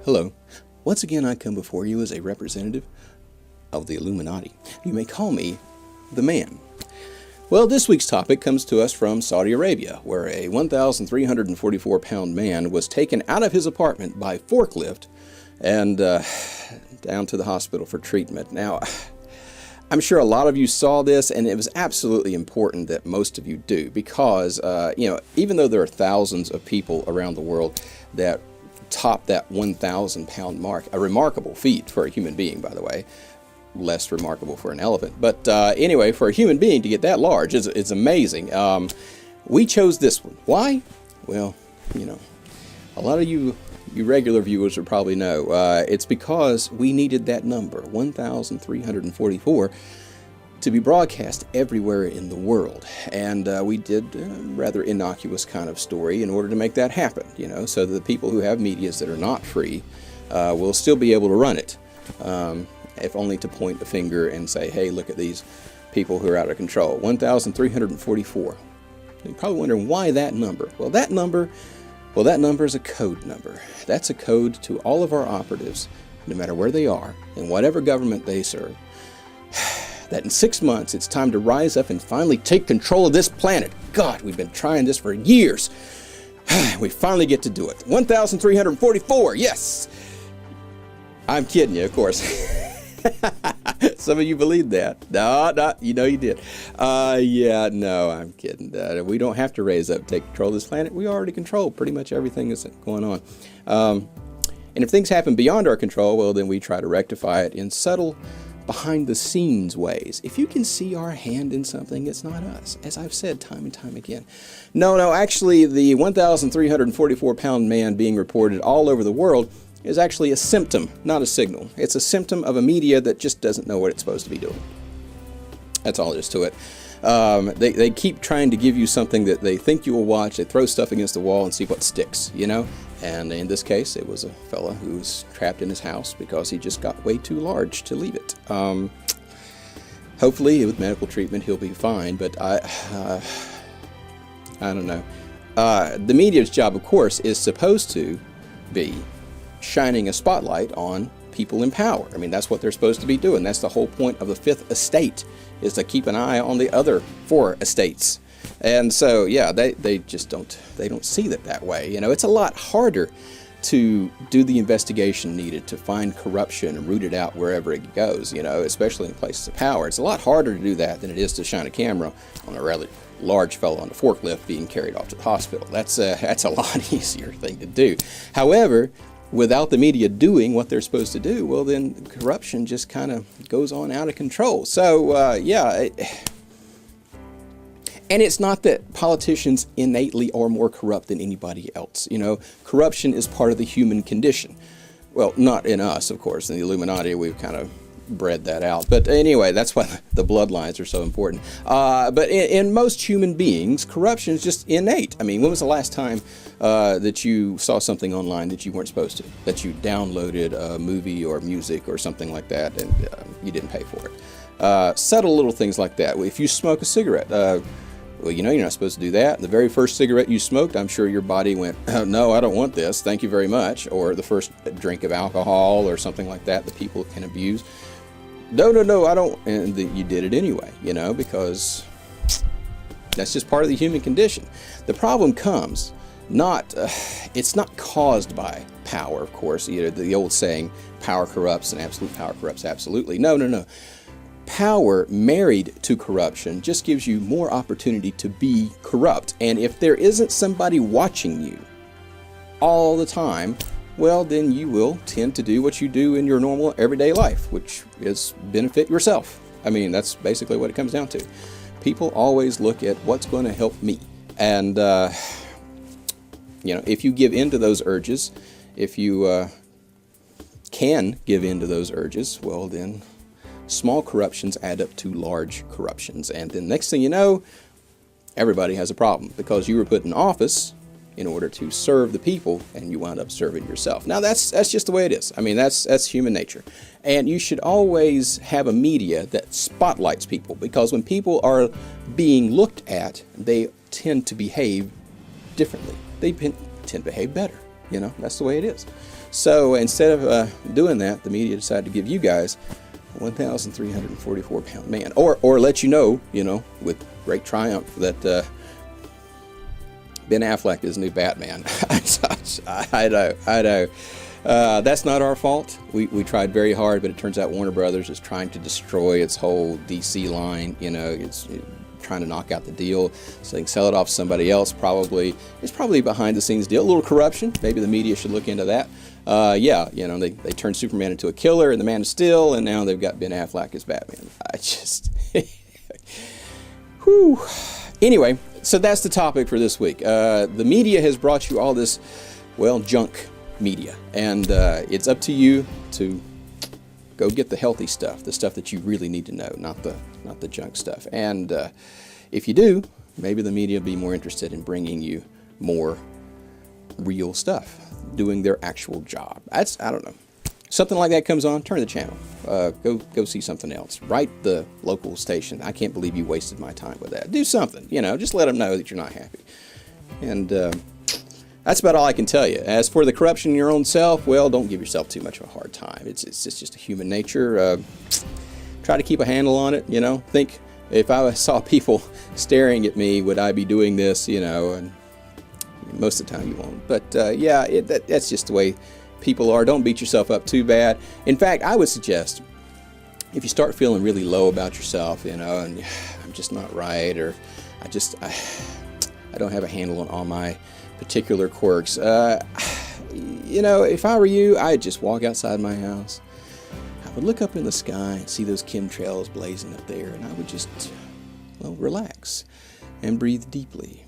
Hello. Once again, I come before you as a representative of the Illuminati. You may call me the Man. Well, this week's topic comes to us from Saudi Arabia, where a 1,344-pound man was taken out of his apartment by forklift and down to the hospital for treatment. Now, I'm sure a lot of you saw this, and it was absolutely important that most of you do, because, even though there are thousands of people around the world that top that 1,000-pound mark, a remarkable feat for a human being, by the way, less remarkable for an elephant. But anyway, for a human being to get that large is amazing. We chose this one. Why? Well, a lot of you regular viewers would probably know. It's because we needed that number, 1,344, to be broadcast everywhere in the world. And we did a rather innocuous kind of story in order to make that happen, so that the people who have medias that are not free will still be able to run it. If only to point a finger and say, hey, look at these people who are out of control. 1,344. You're probably wondering why that number. Well, that number is a code number. That's a code to all of our operatives, no matter where they are, in whatever government they serve, that in 6 months it's time to rise up and finally take control of this planet. God, we've been trying this for years. We finally get to do it. 1,344, yes! I'm kidding you, of course. Some of you believed that. No, you did. No, I'm kidding. We don't have to raise up, take control of this planet. We already control pretty much everything that's going on. And if things happen beyond our control, well, then we try to rectify it in subtle, behind-the-scenes ways. If you can see our hand in something, it's not us, as I've said time and time again. No, actually, the 1,344-pound man being reported all over the world is actually a symptom, not a signal. It's a symptom of a media that just doesn't know what it's supposed to be doing. That's all there is to it. They keep trying to give you something that they think you will watch. They throw stuff against the wall and see what sticks, And in this case, it was a fella who was trapped in his house because he just got way too large to leave it. Hopefully, with medical treatment, he'll be fine, but I don't know. The media's job, of course, is supposed to be shining a spotlight on people in power. I mean, that's what they're supposed to be doing. That's the whole point of the fifth estate, is to keep an eye on the other four estates. And so, yeah, they just don't see that way. It's a lot harder to do the investigation needed to find corruption and root it out wherever it goes, especially in places of power. It's a lot harder to do that than it is to shine a camera on a rather large fellow on a forklift being carried off to the hospital. That's a lot easier thing to do. However, without the media doing what they're supposed to do, well, then corruption just kind of goes on out of control. So, and it's not that politicians innately are more corrupt than anybody else. Corruption is part of the human condition. Well, not in us, of course. In the Illuminati, we've kind of bred that out. But anyway, that's why the bloodlines are so important. But in most human beings, corruption is just innate. I mean, when was the last time that you saw something online that you weren't supposed to? That you downloaded a movie or music or something like that and you didn't pay for it? Subtle little things like that. If you smoke a cigarette, well, you're not supposed to do that. The very first cigarette you smoked, I'm sure your body went, oh, no, I don't want this, thank you very much. Or the first drink of alcohol or something like that people can abuse. No, I don't. And you did it anyway, because that's just part of the human condition. The problem comes it's not caused by power, of course. The old saying, power corrupts and absolute power corrupts absolutely. No. Power married to corruption just gives you more opportunity to be corrupt. And if there isn't somebody watching you all the time, well, then you will tend to do what you do in your normal everyday life, which is benefit yourself. I mean, that's basically what it comes down to. People always look at what's going to help me. And, if you give in to those urges, if you can give in to those urges, well, then small corruptions add up to large corruptions. And then next thing you know, everybody has a problem because you were put in office in order to serve the people, and you wound up serving yourself. Now, that's just the way it is. I mean, that's human nature. And you should always have a media that spotlights people, because when people are being looked at, they tend to behave differently. They tend to behave better. You know, that's the way it is. So instead of doing that, the media decided to give you guys a 1,344 pound man, or let you know, with great triumph that Ben Affleck is the new Batman. I know. That's not our fault. We tried very hard, but it turns out Warner Brothers is trying to destroy its whole DC line. It's trying to knock out the deal so they can sell it off to somebody else. It's probably a behind the scenes deal. A little corruption. Maybe the media should look into that. They turned Superman into a killer and the Man of Steel, and now they've got Ben Affleck as Batman. Whew. Anyway, so that's the topic for this week. The media has brought you all this, junk media, and it's up to you to go get the healthy stuff, the stuff that you really need to know, not the junk stuff. And if you do, maybe the media will be more interested in bringing you more real stuff, doing their actual job. I don't know. Something like that comes on, turn the channel. Go see something else. Write the local station. I can't believe you wasted my time with that. Do something, just let them know that you're not happy. And that's about all I can tell you. As for the corruption in your own self, don't give yourself too much of a hard time. It's just a human nature. Try to keep a handle on it, Think, if I saw people staring at me, would I be doing this, and most of the time you won't. But that's just the way people are. Don't beat yourself up too bad. In fact, I would suggest if you start feeling really low about yourself, and I'm just not right, or I don't have a handle on all my particular quirks. If I were you, I'd just walk outside my house. I would look up in the sky and see those chemtrails blazing up there, and I would just, relax and breathe deeply.